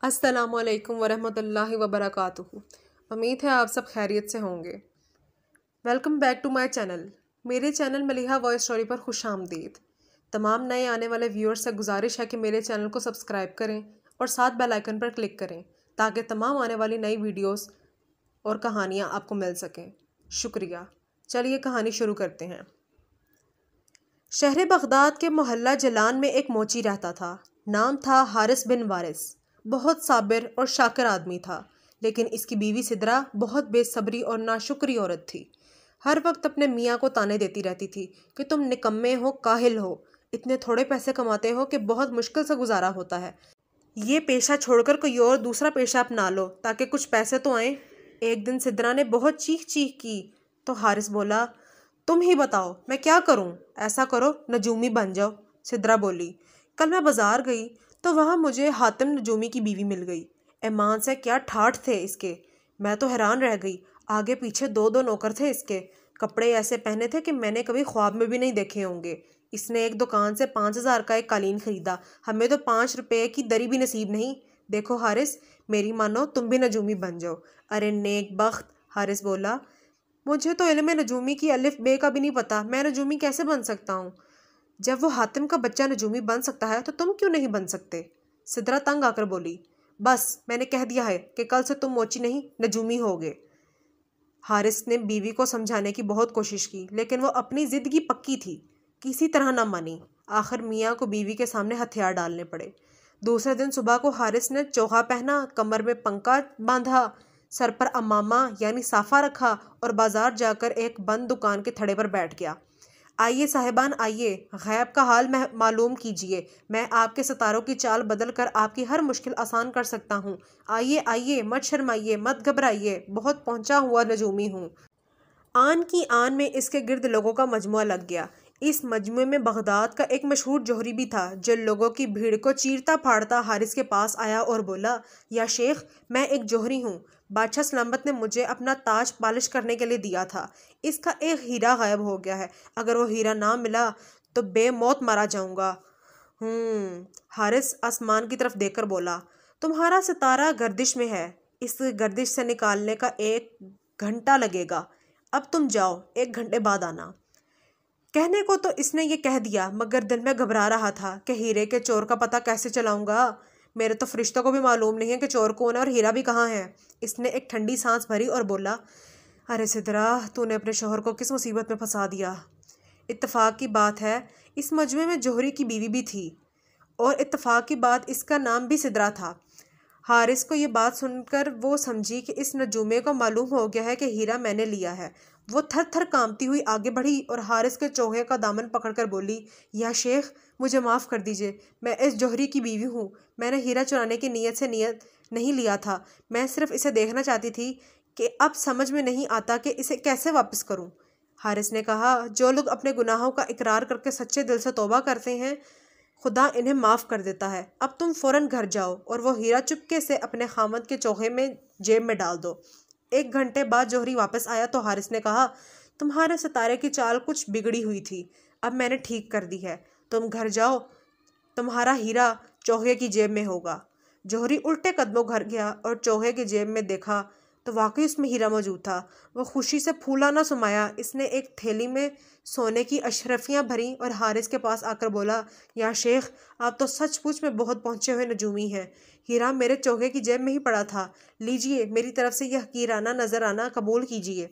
السلام علیکم ورحمۃ اللہ وبرکاتہ۔ امید ہے آپ سب خیریت سے ہوں گے۔ Welcome back to my channel. میرے چینل ملیحہ وائس اسٹوری پر خوش آمدید۔ تمام نئے آنے والے ویورز سے گزارش ہے کہ میرے چینل کو سبسکرائب کریں اور ساتھ بیل آئیکن پر کلک کریں تاکہ تمام آنے والی نئی ویڈیوز اور کہانیاں آپ کو مل سکیں۔ شکریہ۔ چلیے کہانی شروع کرتے ہیں۔ شہر بغداد کے محلہ جلان میں ایک موچی رہتا تھا۔ نام تھا حارث بن وارث۔ بہت صابر اور شاکر آدمی تھا، لیکن اس کی بیوی سدرا بہت بے صبری اور ناشکری عورت تھی۔ ہر وقت اپنے میاں کو طعنے دیتی رہتی تھی کہ تم نکمے ہو، کاہل ہو، اتنے تھوڑے پیسے کماتے ہو کہ بہت مشکل سے گزارا ہوتا ہے۔ یہ پیشہ چھوڑ کر کوئی اور دوسرا پیشہ اپنا لو تاکہ کچھ پیسے تو آئیں۔ ایک دن سدرا نے بہت چیخ کی تو حارث بولا، تم ہی بتاؤ میں کیا کروں؟ ایسا کرو نجومی بن جاؤ۔ سدرا بولی، کل میں بازار گئی تو وہاں مجھے حاتم نجومی کی بیوی مل گئی۔ ایمان سے کیا ٹھاٹھ تھے اس کے، میں تو حیران رہ گئی۔ آگے پیچھے دو نوکر تھے اس کے، کپڑے ایسے پہنے تھے کہ میں نے کبھی خواب میں بھی نہیں دیکھے ہوں گے۔ اس نے ایک دکان سے 5,000 کا ایک قالین خریدا، ہمیں تو 5 روپے کی دری بھی نصیب نہیں۔ دیکھو حارث، میری مانو تم بھی نجومی بن جاؤ۔ ارے نیک بخت، حارث بولا، مجھے تو علم نجومی کی الف بے کا بھی نہیں پتا، میں نجومی کیسے بن سکتا ہوں؟ جب وہ حاتم کا بچہ نجومی بن سکتا ہے تو تم کیوں نہیں بن سکتے؟ سدرا تنگ آ کر بولی، بس میں نے کہہ دیا ہے کہ کل سے تم موچی نہیں نجومی ہوگے۔ حارث نے بیوی کو سمجھانے کی بہت کوشش کی، لیکن وہ اپنی ضد کی پکی تھی، کسی طرح نہ مانی۔ آخر میاں کو بیوی کے سامنے ہتھیار ڈالنے پڑے۔ دوسرے دن صبح کو حارث نے چوغا پہنا، کمر میں پنکا باندھا، سر پر امامہ یعنی صافہ رکھا اور بازار جا کر ایک بند دکان کے تھڑے پر بیٹھ گیا۔ آئیے صاحبان آئیے، غیب کا حال معلوم کیجیے، میں آپ کے ستاروں کی چال بدل کر آپ کی ہر مشکل آسان کر سکتا ہوں۔ آئیے آئیے، مت شرمائیے، مت گھبرائیے، بہت پہنچا ہوا نجومی ہوں۔ آن کی آن میں اس کے گرد لوگوں کا مجموعہ لگ گیا۔ اس مجموعے میں بغداد کا ایک مشہور جوہری بھی تھا، جو لوگوں کی بھیڑ کو چیرتا پھاڑتا حارث کے پاس آیا اور بولا، یا شیخ، میں ایک جوہری ہوں، بادشاہ سلامت نے مجھے اپنا تاج پالش کرنے کے لیے دیا تھا۔ اس کا ایک ہیرا غائب ہو گیا ہے، اگر وہ ہیرا نہ ملا تو بے موت مارا جاؤں گا۔ حارث آسمان کی طرف دیکھ کر بولا، تمہارا ستارہ گردش میں ہے، اس گردش سے نکالنے کا 1 گھنٹہ لگے گا، اب تم جاؤ، 1 گھنٹے بعد آنا۔ کہنے کو تو اس نے یہ کہہ دیا، مگر دل میں گھبرا رہا تھا کہ ہیرے کے چور کا پتہ کیسے چلاؤں گا؟ میرے تو فرشتوں کو بھی معلوم نہیں ہے کہ چور کون ہے اور ہیرا بھی کہاں ہے۔ اس نے ایک ٹھنڈی سانس بھری اور بولا، ارے سدرا، تو نے اپنے شوہر کو کس مصیبت میں پھنسا دیا؟ اتفاق کی بات ہے اس مجموعے میں جوہری کی بیوی بھی تھی، اور اتفاق کی بات اس کا نام بھی سدرا تھا۔ حارث کو یہ بات سن کر وہ سمجھی کہ اس نجومے کو معلوم ہو گیا ہے کہ ہیرا میں نے لیا ہے۔ وہ تھر تھر کانپتی ہوئی آگے بڑھی اور حارث کے چوغے کا دامن پکڑ کر بولی، یا شیخ، مجھے معاف کر دیجئے، میں اس جوہری کی بیوی ہوں، میں نے ہیرا چرانے کی نیت نہیں لیا تھا، میں صرف اسے دیکھنا چاہتی تھی کہ اب سمجھ میں نہیں آتا کہ اسے کیسے واپس کروں۔ حارث نے کہا، جو لوگ اپنے گناہوں کا اقرار کر کے سچے دل سے توبہ کرتے ہیں، خدا انہیں معاف کر دیتا ہے۔ اب تم فوراً گھر جاؤ اور وہ ہیرا چپکے سے اپنے خامد کے چوغے میں جیب میں ڈال دو۔ 1 گھنٹے بعد جوہری واپس آیا تو حارث نے کہا، تمہارے ستارے کی چال کچھ بگڑی ہوئی تھی، اب میں نے ٹھیک کر دی ہے، تم گھر جاؤ، تمہارا ہیرا چوغے کی جیب میں ہوگا۔ جوہری الٹے قدموں گھر گیا اور چوغے کی جیب میں دیکھا تو واقعی اس میں ہیرا موجود تھا۔ وہ خوشی سے پھولا نہ سمایا۔ اس نے ایک تھیلی میں سونے کی اشرفیاں بھریں اور حارث کے پاس آ کر بولا، یا شیخ، آپ تو سچ مچ میں بہت پہنچے ہوئے نجومی ہیں، ہیرا میرے چوغے کی جیب میں ہی پڑا تھا، لیجئے، میری طرف سے یہ حقیرانہ نذرانہ قبول کیجئے۔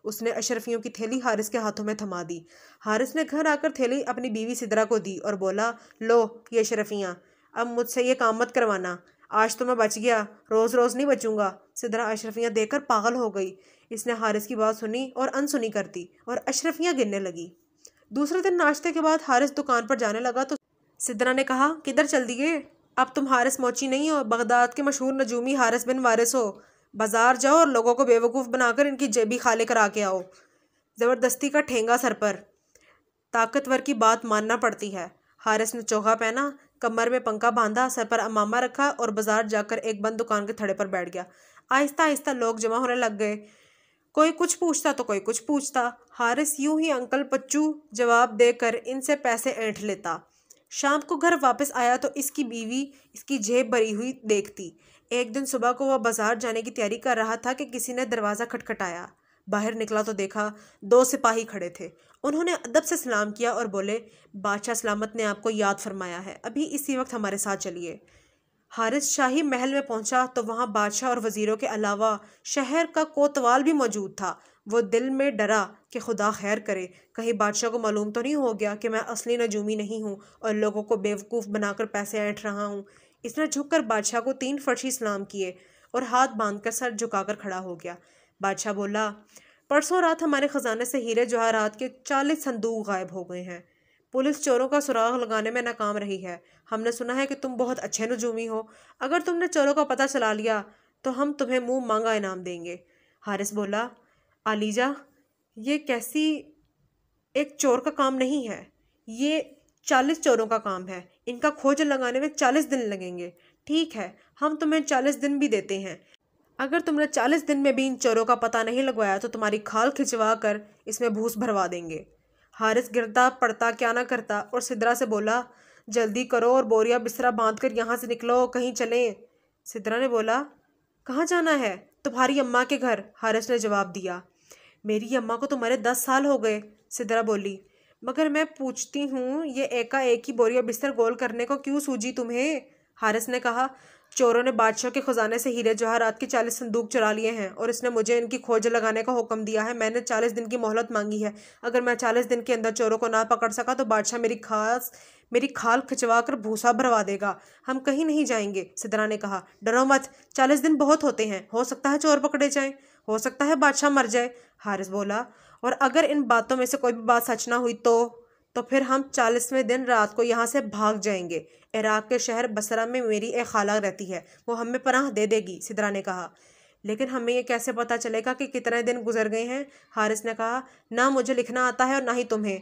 اس نے اشرفیوں کی تھیلی حارث کے ہاتھوں میں تھما دی۔ حارث نے گھر آ کر تھیلی اپنی بیوی سدرا کو دی اور بولا، لو یہ اشرفیاں، اب مجھ سے یہ کام مت کروانا، آج تو میں بچ گیا، روز روز نہیں بچوں گا۔ سدرا اشرفیاں دیکھ کر پاگل ہو گئی۔ اس نے حارث کی بات سنی اور انسنی کر دی اور اشرفیاں گننے لگی۔ دوسرے دن ناشتے کے بعد حارث دکان پر جانے لگا تو سدرا نے کہا، کدھر چل دیے؟ اب تم حارث موچی نہیں ہو، بغداد کے مشہور نجومی حارث بن وارث ہو۔ بازار جاؤ اور لوگوں کو بیوقوف بنا کر ان کی جیبی خالے کرا کے آؤ۔ زبردستی کا ٹھینگا سر پر، طاقتور کی بات ماننا پڑتی ہے۔ حارث نے چوغا پہنا، کمر میں پنکا باندھا، سر پر امامہ رکھا اور بازار جا کر ایک بند دکان کے تھڑے پر بیٹھ گیا۔ آہستہ آہستہ لوگ جمع ہونے لگ گئے، کوئی کچھ پوچھتا تو کوئی کچھ پوچھتا۔ حارث یوں ہی انکل پچو جواب دے کر ان سے پیسے اینٹھ لیتا۔ شام کو گھر واپس آیا تو اس کی بیوی اس کی جیب بھری ہوئی دیکھتی۔ ایک دن صبح کو وہ بازار جانے کی تیاری کر رہا تھا کہ کسی نے دروازہ کھٹکھٹایا۔ باہر نکلا تو دیکھا 2 سپاہی کھڑے تھے۔ انہوں نے ادب سے سلام کیا اور بولے، بادشاہ سلامت نے آپ کو یاد فرمایا ہے، ابھی اسی وقت ہمارے ساتھ چلیے۔ حارث شاہی محل میں پہنچا تو وہاں بادشاہ اور وزیروں کے علاوہ شہر کا کوتوال بھی موجود تھا۔ وہ دل میں ڈرا کہ خدا خیر کرے، کہیں بادشاہ کو معلوم تو نہیں ہو گیا کہ میں اصلی نجومی نہیں ہوں اور لوگوں کو بیوقوف بنا کر پیسے اینٹھ رہا ہوں۔ اس نے جھک کر بادشاہ کو 3 فرشی سلام کیے اور ہاتھ باندھ کر سر جھکا کر کھڑا ہو گیا۔ بادشاہ بولا، پرسوں رات ہمارے خزانے سے ہیرے جواہرات کے 40 صندوق غائب ہو گئے ہیں۔ پولیس چوروں کا سراغ لگانے میں ناکام رہی ہے۔ ہم نے سنا ہے کہ تم بہت اچھے نجومی ہو، اگر تم نے چوروں کا پتہ چلا لیا تو ہم تمہیں منہ مانگا انعام دیں گے۔ حارث بولا، علیجا، یہ کیسی ایک چور کا کام نہیں ہے، یہ 40 چوروں کا کام ہے، ان کا کھوج لگانے میں 40 دن لگیں گے۔ ٹھیک ہے، ہم تمہیں 40 دن بھی دیتے ہیں، اگر تم نے 40 دن میں بھی ان چوروں کا پتہ نہیں لگوایا تو تمہاری کھال کھچوا کر اس میں بھوس بھروا دیں گے۔ حارث گرتا پڑتا کیا نہ کرتا اور سدرا سے بولا، جلدی کرو اور بوریا بسترا باندھ کر یہاں سے نکلو، کہیں چلیں۔ سدرا نے بولا، کہاں جانا ہے؟ تمہاری اماں کے گھر، حارث نے جواب دیا۔ میری اماں کو تمہارے 10 سال ہو گئے، سدرا بولی، مگر میں پوچھتی ہوں یہ ایک ہی بوریا بستر گول کرنے کو کیوں سوجی تمہیں؟ حارث نے کہا، چوروں نے بادشاہ کے خزانے سے ہیرے جواہرات کے 40 صندوق چرا لیے ہیں اور اس نے مجھے ان کی کھوج لگانے کا حکم دیا ہے۔ میں نے 40 دن کی مہلت مانگی ہے، اگر میں 40 دن کے اندر چوروں کو نہ پکڑ سکا تو بادشاہ میری کھال کھچوا کر بھوسا بھروا دے گا۔ ہم کہیں نہیں جائیں گے۔ سدرا نے کہا، ڈرو مت، 40 دن بہت ہوتے ہیں، ہو سکتا ہے چور پکڑے جائیں، ہو سکتا ہے بادشاہ مر جائے۔ حارث بولا، اور اگر ان باتوں میں سے کوئی بھی بات سچ نہ ہوئی تو پھر ہم 40ویں دن رات کو یہاں سے بھاگ جائیں گے۔ عراق کے شہر بصرہ میں میری ایک خالہ رہتی ہے، وہ ہمیں پناہ دے دے گی، سدرا نے کہا۔ لیکن ہمیں یہ کیسے پتہ چلے گا کہ کتنے دن گزر گئے ہیں؟ حارث نے کہا، نہ مجھے لکھنا آتا ہے اور نہ ہی تمہیں۔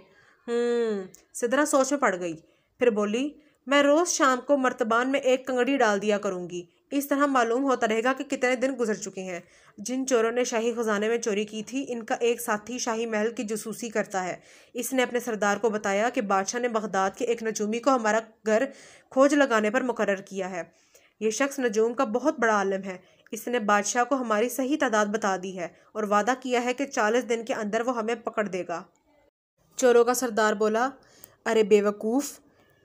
سدرا سوچ میں پڑ گئی، پھر بولی، میں روز شام کو مرتبان میں ایک کنگڑی ڈال دیا کروں گی، اس طرح معلوم ہوتا رہے گا کہ کتنے دن گزر چکے ہیں۔ جن چوروں نے شاہی خزانے میں چوری کی تھی ان کا ایک ساتھی شاہی محل کی جاسوسی کرتا ہے۔ اس نے اپنے سردار کو بتایا کہ بادشاہ نے بغداد کے ایک نجومی کو ہمارا گھر کھوج لگانے پر مقرر کیا ہے۔ یہ شخص نجوم کا بہت بڑا عالم ہے، اس نے بادشاہ کو ہماری صحیح تعداد بتا دی ہے اور وعدہ کیا ہے کہ 40 دن کے اندر وہ ہمیں پکڑ دے گا۔ چوروں کا سردار بولا، ارے بے وقوف،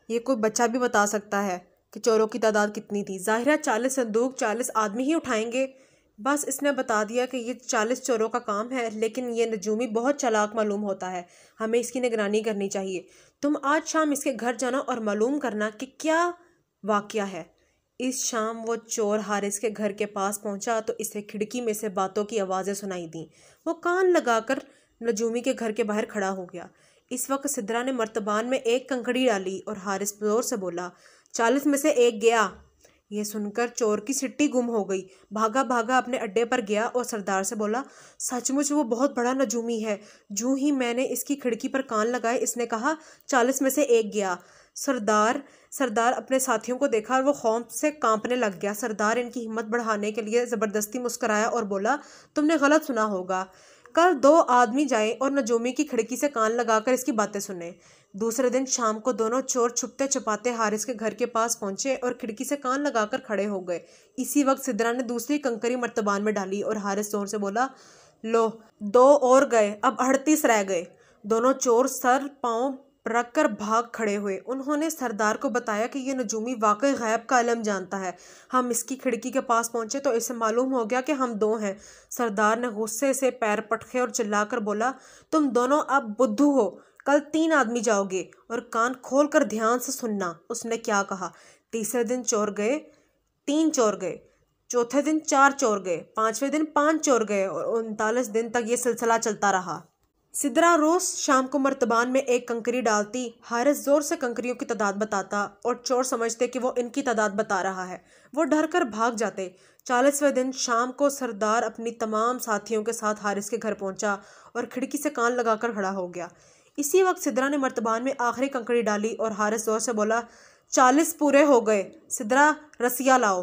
یہ کوئی بچہ بھی بتا سکتا ہے کہ چوروں کی تعداد کتنی تھی؟ ظاہر 40 صندوق 40 آدمی ہی اٹھائیں گے۔ بس اس نے بتا دیا کہ یہ 40 چوروں کا کام ہے، لیکن یہ نجومی بہت چالاک معلوم ہوتا ہے، ہمیں اس کی نگرانی کرنی چاہیے۔ تم آج شام اس کے گھر جانا اور معلوم کرنا کہ کیا واقعہ ہے۔ اس شام وہ چور حارث کے گھر کے پاس پہنچا تو اسے کھڑکی میں سے باتوں کی آوازیں سنائی دیں۔ وہ کان لگا کر نجومی کے گھر کے باہر کھڑا ہو گیا۔ اس وقت سدرا نے مرتبان میں ایک کنکڑی ڈالی اور حارث زور سے بولا، 40 میں سے ایک گیا۔ یہ سن کر چور کی سٹی گم ہو گئی، بھاگا بھاگا اپنے اڈے پر گیا اور سردار سے بولا، سچ مچ وہ بہت بڑا نجومی ہے۔ جو ہی میں نے اس کی کھڑکی پر کان لگائے اس نے کہا 40 میں سے ایک گیا۔ سردار اپنے ساتھیوں کو دیکھا اور وہ خوف سے کانپنے لگ گیا۔ سردار ان کی ہمت بڑھانے کے لیے زبردستی مسکرایا اور بولا، تم نے غلط سنا ہوگا، کل 2 آدمی جائیں اور نجومی کی کھڑکی سے کان لگا کر اس کی باتیں سنیں۔ دوسرے دن شام کو دونوں چور چھپتے چھپاتے حارث کے گھر کے پاس پہنچے اور کھڑکی سے کان لگا کر کھڑے ہو گئے۔ اسی وقت سدرا نے دوسری کنکری مرتبان میں ڈالی اور حارث زور سے بولا، لو 2 اور گئے، اب 38 رہ گئے۔ دونوں چور سر پاؤں رکھ کر بھاگ کھڑے ہوئے۔ انہوں نے سردار کو بتایا کہ یہ نجومی واقعی غیب کا علم جانتا ہے۔ ہم اس کی کھڑکی کے پاس پہنچے تو اسے معلوم ہو گیا کہ ہم 2 ہیں۔ سردار نے غصے سے پیر پٹکے اور چلا کر بولا، تم دونوں اب بدھو ہو، کل 3 آدمی جاؤ گے اور کان کھول کر دھیان سے سننا اس نے کیا کہا۔ تیسرے دن 3 چور گئے، چوتھے دن 4 چور گئے، 5ویں دن 5 چور گئے اور 39 دن تک یہ سلسلہ چلتا رہا۔ سدرا روز شام کو مرتبان میں ایک کنکری ڈالتی، حارث زور سے کنکریوں کی تعداد بتاتا اور چور سمجھتے کہ وہ ان کی تعداد بتا رہا ہے، وہ ڈر کر بھاگ جاتے۔ 40ویں دن شام کو سردار اپنی تمام ساتھیوں کے ساتھ حارث کے گھر پہنچا اور کھڑکی سے کان لگا کر کھڑا ہو گیا۔ اسی وقت سدرا نے مرتبان میں آخری کنکڑی ڈالی اور حارث زور سے بولا، 40 پورے ہو گئے، سدرا رسیا لاؤ۔